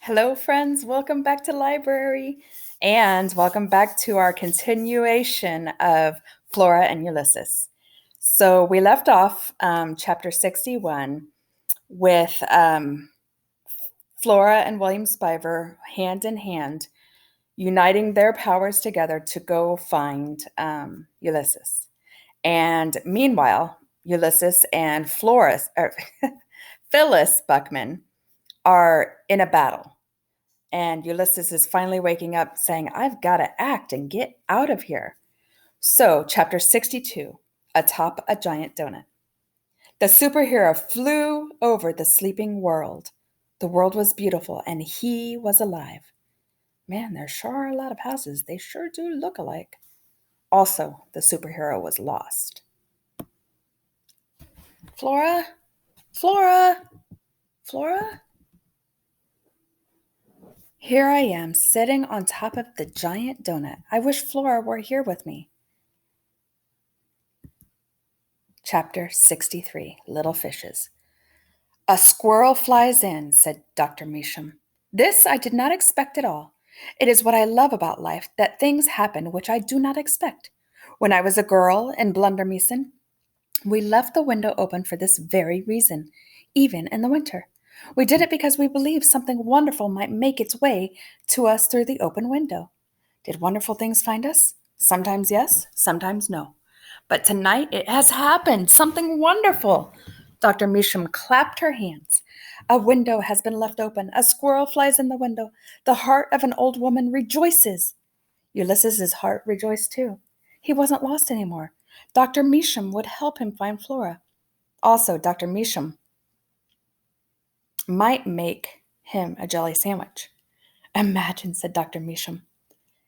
Hello, friends. Welcome back to library and welcome back to our continuation of Flora and Ulysses. So we left off chapter 61 with Flora and William Spiver hand in hand, uniting their powers together to go find Ulysses. And meanwhile, Ulysses and Phyllis Buckman are in a battle. And Ulysses is finally waking up saying, I've got to act and get out of here. So, chapter 62, Atop a Giant Donut. The superhero flew over the sleeping world. The world was beautiful and he was alive. Man, there sure are a lot of houses. They sure do look alike. Also, the superhero was lost. Flora? Flora? Flora? Here I am, sitting on top of the giant donut. I wish Flora were here with me. Chapter 63, Little Fishes. A squirrel flies in, said Dr. Measham. This I did not expect at all. It is what I love about life, that things happen which I do not expect. When I was a girl in Blundermeason, we left the window open for this very reason, even in the winter. We did it because we believed something wonderful might make its way to us through the open window. Did wonderful things find us? Sometimes yes, sometimes no. But tonight it has happened, something wonderful. Dr. Measham clapped her hands. A window has been left open. A squirrel flies in the window. The heart of an old woman rejoices. Ulysses's heart rejoiced too. He wasn't lost anymore. Dr. Measham would help him find Flora. Also, Dr. Measham might make him a jelly sandwich. Imagine, said Dr. Measham.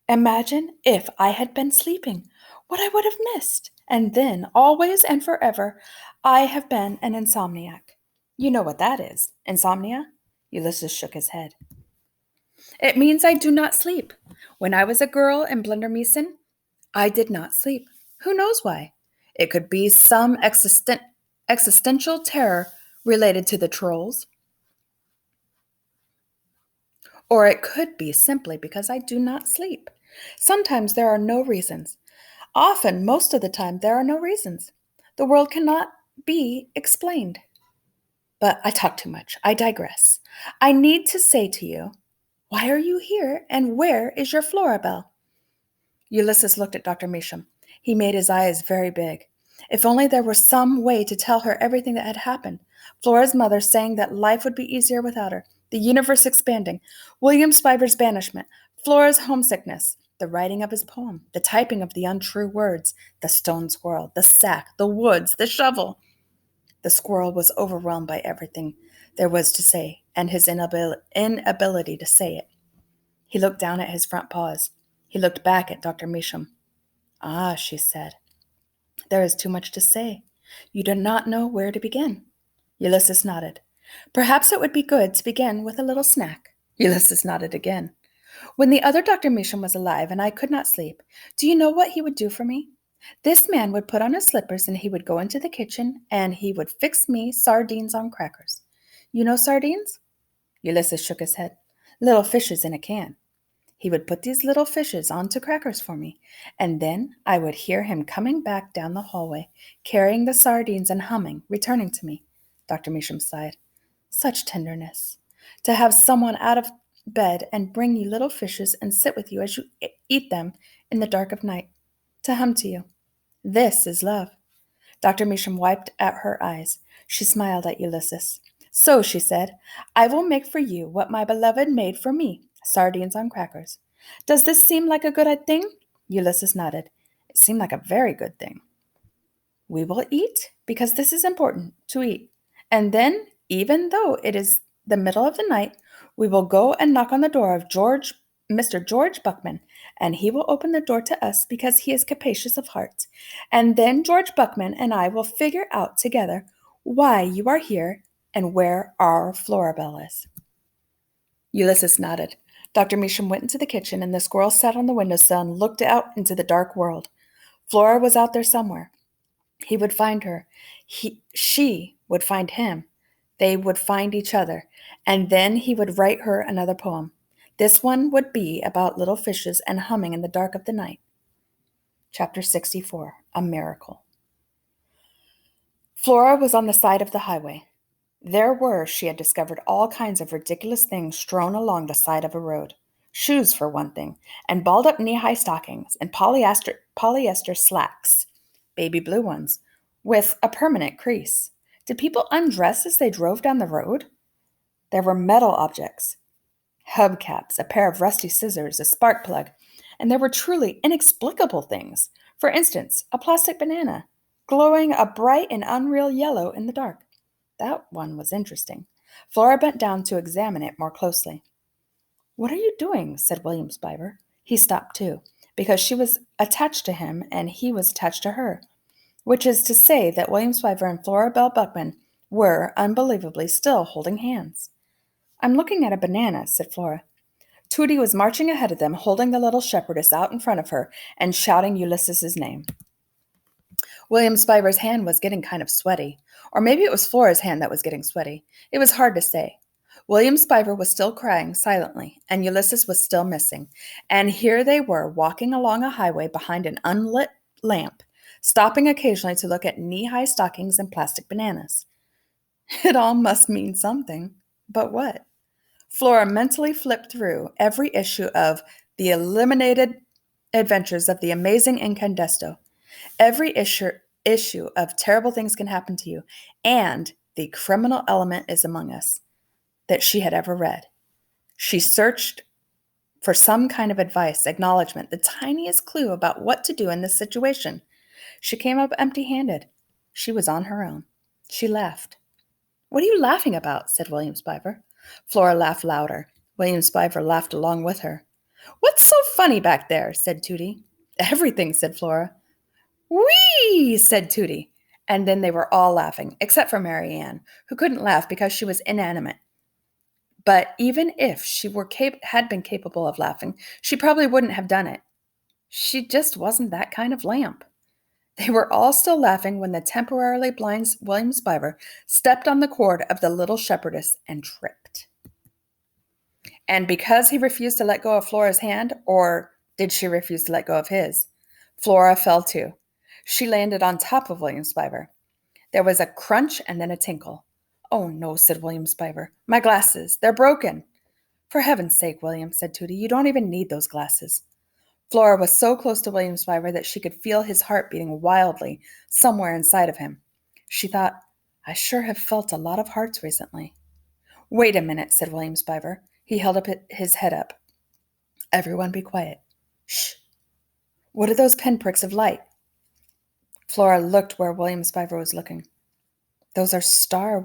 Imagine if I had been sleeping, what I would have missed. And then, always and forever, I have been an insomniac. You know what that is, insomnia? Ulysses shook his head. It means I do not sleep. When I was a girl in Blundermeason, I did not sleep. Who knows why? It could be some existential terror related to the trolls. Or it could be simply because I do not sleep. Sometimes there are no reasons. Often, most of the time, there are no reasons. The world cannot be explained. But I talk too much. I digress. I need to say to you, why are you here and where is your Florabelle? Ulysses looked at Dr. Measham. He made his eyes very big. If only there were some way to tell her everything that had happened. Flora's mother saying that life would be easier without her. The universe expanding. William Spiver's banishment. Flora's homesickness. The writing of his poem. The typing of the untrue words. The stone squirrel. The sack. The woods. The shovel. The squirrel was overwhelmed by everything there was to say and his inability to say it. He looked down at his front paws. He looked back at Dr. Measham. Ah, she said, there is too much to say. You do not know where to begin. Ulysses nodded. Perhaps it would be good to begin with a little snack. Ulysses nodded again. When the other Dr. Measham was alive and I could not sleep, do you know what he would do for me? This man would put on his slippers and he would go into the kitchen and he would fix me sardines on crackers. You know sardines? Ulysses shook his head. Little fishes in a can. He would put these little fishes onto crackers for me, and then I would hear him coming back down the hallway, carrying the sardines and humming, returning to me. Dr. Measham sighed. Such tenderness. To have someone out of bed and bring you little fishes and sit with you as you eat them in the dark of night. To hum to you. This is love. Dr. Measham wiped at her eyes. She smiled at Ulysses. So, she said, I will make for you what my beloved made for me, sardines on crackers. Does this seem like a good thing? Ulysses nodded. It seemed like a very good thing. We will eat, because this is important, to eat. And then, even though it is the middle of the night, we will go and knock on the door of Mr. George Buckman, and he will open the door to us because he is capacious of heart. And then George Buckman and I will figure out together why you are here and where our Florabelle is. Ulysses nodded. Dr. Measham went into the kitchen, and the squirrel sat on the windowsill and looked out into the dark world. Flora was out there somewhere. He would find her. She would find him. They would find each other, and then he would write her another poem. This one would be about little fishes and humming in the dark of the night. Chapter 64, A Miracle. Flora was on the side of the highway. There were, she had discovered, all kinds of ridiculous things strewn along the side of a road. Shoes, for one thing, and balled-up knee-high stockings, and polyester slacks, baby blue ones, with a permanent crease. Did people undress as they drove down the road? There were metal objects, hubcaps, a pair of rusty scissors, a spark plug, and there were truly inexplicable things. For instance, a plastic banana, glowing a bright and unreal yellow in the dark. That one was interesting. Flora bent down to examine it more closely. "What are you doing?" said William Spiver. He stopped too, because she was attached to him and he was attached to her, which is to say that William Spiver and Flora Belle Buckman were, unbelievably, still holding hands. "I'm looking at a banana," said Flora. Tootie was marching ahead of them, holding the little shepherdess out in front of her and shouting Ulysses's name. William Spiver's hand was getting kind of sweaty, or maybe it was Flora's hand that was getting sweaty. It was hard to say. William Spiver was still crying silently, and Ulysses was still missing. And here they were, walking along a highway behind an unlit lamp, stopping occasionally to look at knee-high stockings and plastic bananas. It all must mean something. But what? Flora mentally flipped through every issue of The Eliminated Adventures of the Amazing Incandesto, every issue of Terrible Things Can Happen to You, and The Criminal Element is Among Us that she had ever read. She searched for some kind of advice, acknowledgement, the tiniest clue about what to do in this situation. She came up empty-handed. She was on her own. She laughed. "What are you laughing about?" said William Spiver. Flora laughed louder. William Spiver laughed along with her. "What's so funny back there?" said Tootie. "Everything," said Flora. "Whee!" said Tootie. And then they were all laughing, except for Mary Ann, who couldn't laugh because she was inanimate. But even if she had been capable of laughing, she probably wouldn't have done it. She just wasn't that kind of lamp. They were all still laughing when the temporarily blind William Spiver stepped on the cord of the little shepherdess and tripped. And because he refused to let go of Flora's hand, or did she refuse to let go of his, Flora fell too. She landed on top of William Spiver. There was a crunch and then a tinkle. "Oh, no," said William Spiver. "My glasses, they're broken." "For heaven's sake, William," said Tootie, "you don't even need those glasses." Flora was so close to William Spiver that she could feel his heart beating wildly somewhere inside of him. She thought, "I sure have felt a lot of hearts recently." "Wait a minute," said William Spiver. He held up his head up. "Everyone be quiet. Shh. What are those pinpricks of light?" Flora looked where William Spiver was looking. "Those are stars,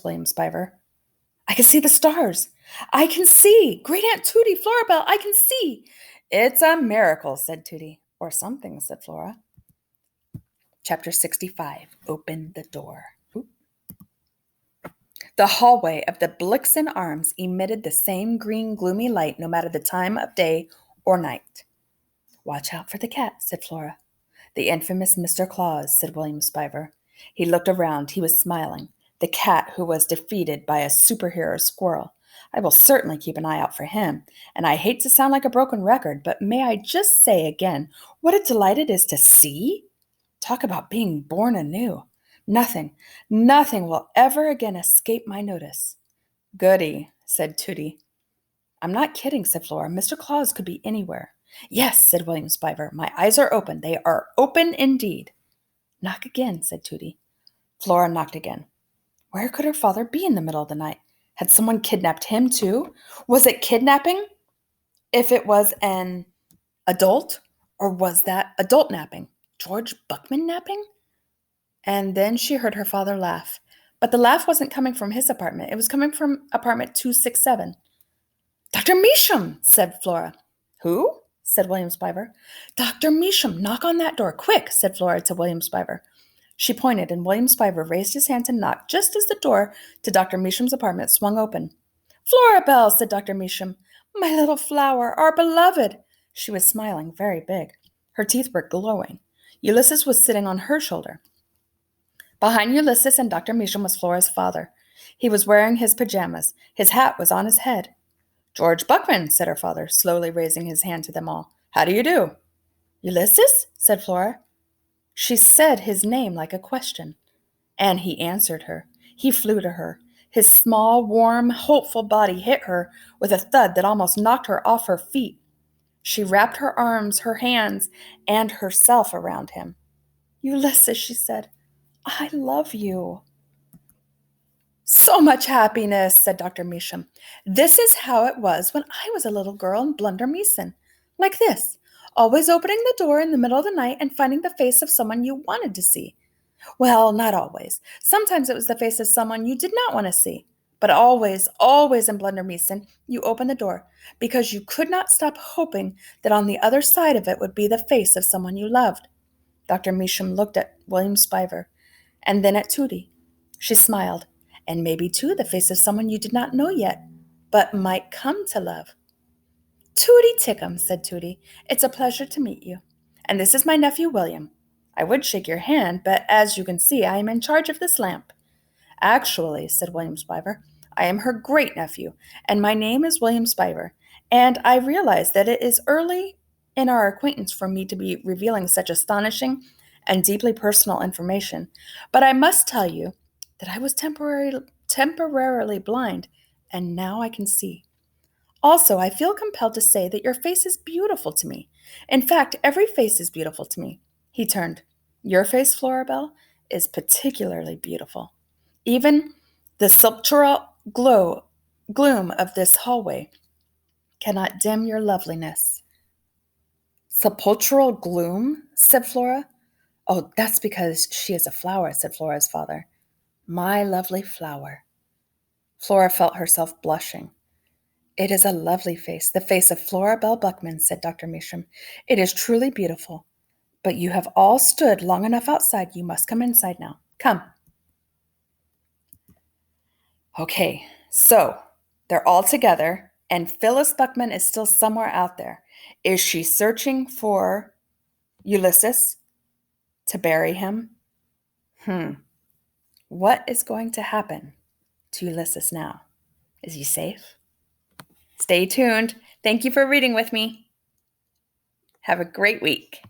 William Spiver." "I can see the stars. I can see. Great Aunt Tootie, Flora Belle, I can see." "It's a miracle," said Tootie. "Or something," said Flora. Chapter 65, Open the Door. The hallway of the Blixen Arms emitted the same green, gloomy light no matter the time of day or night. "Watch out for the cat," said Flora. "The infamous Mr. Claus," said William Spiver. He looked around. He was smiling. The cat who was defeated by a superhero squirrel. "I will certainly keep an eye out for him. And I hate to sound like a broken record, but may I just say again what a delight it is to see? Talk about being born anew. Nothing will ever again escape my notice." "Goody," said Tootie. "I'm not kidding," said Flora. "Mr. Claus could be anywhere." "Yes," said William Spiver. "My eyes are open. They are open indeed." "Knock again," said Tootie. Flora knocked again. Where could her father be in the middle of the night? Had someone kidnapped him too? Was it kidnapping? If it was an adult, or was that adult napping? George Buckman napping? And then she heard her father laugh. But the laugh wasn't coming from his apartment. It was coming from apartment 267. "Dr. Measham," said Flora. "Who?" said William Spiver. "Dr. Measham, knock on that door, quick," said Flora to William Spiver. She pointed, and William Spiver raised his hand to knock just as the door to Dr. Measham's apartment swung open. "Flora Belle," said Dr. Measham. "My little flower, our beloved." She was smiling very big. Her teeth were glowing. Ulysses was sitting on her shoulder. Behind Ulysses and Dr. Measham was Flora's father. He was wearing his pajamas. His hat was on his head. "George Buckman," said her father, slowly raising his hand to them all. "How do you do?" "Ulysses?" said Flora. She said his name like a question. And he answered her. He flew to her. His small, warm, hopeful body hit her with a thud that almost knocked her off her feet. She wrapped her arms, her hands, and herself around him. "Ulysses," she said, "I love you." "So much happiness," said Dr. Measham. "This is how it was when I was a little girl in Blunder Meeson. Like this, always opening the door in the middle of the night and finding the face of someone you wanted to see. Well, not always. Sometimes it was the face of someone you did not want to see. But always, always in Blunder Meeson, you opened the door because you could not stop hoping that on the other side of it would be the face of someone you loved." Dr. Measham looked at William Spiver and then at Tootie. She smiled. "And maybe, too, the face of someone you did not know yet, but might come to love." "Tootie Tickum," said Tootie, "it's a pleasure to meet you. And this is my nephew William. I would shake your hand, but as you can see, I am in charge of this lamp." "Actually," said William Spiver, "I am her great-nephew, and my name is William Spiver, and I realize that it is early in our acquaintance for me to be revealing such astonishing and deeply personal information, but I must tell you that I was temporarily blind, and now I can see. Also, I feel compelled to say that your face is beautiful to me. In fact, every face is beautiful to me." He turned. "Your face, Florabelle, is particularly beautiful. Even the sepulchral gloom of this hallway cannot dim your loveliness." "Sepulchral gloom?" said Flora. "Oh, that's because she is a flower," said Flora's father. "My lovely flower." Flora felt herself blushing. "It is a lovely face, the face of Flora Bell Buckman," said Dr. Measham. "It is truly beautiful. But you have all stood long enough outside. You must come inside now. Come." Okay, so they're all together, and Phyllis Buckman is still somewhere out there. Is she searching for Ulysses to bury him? What is going to happen to Ulysses now? Is he safe? Stay tuned. Thank you for reading with me. Have a great week.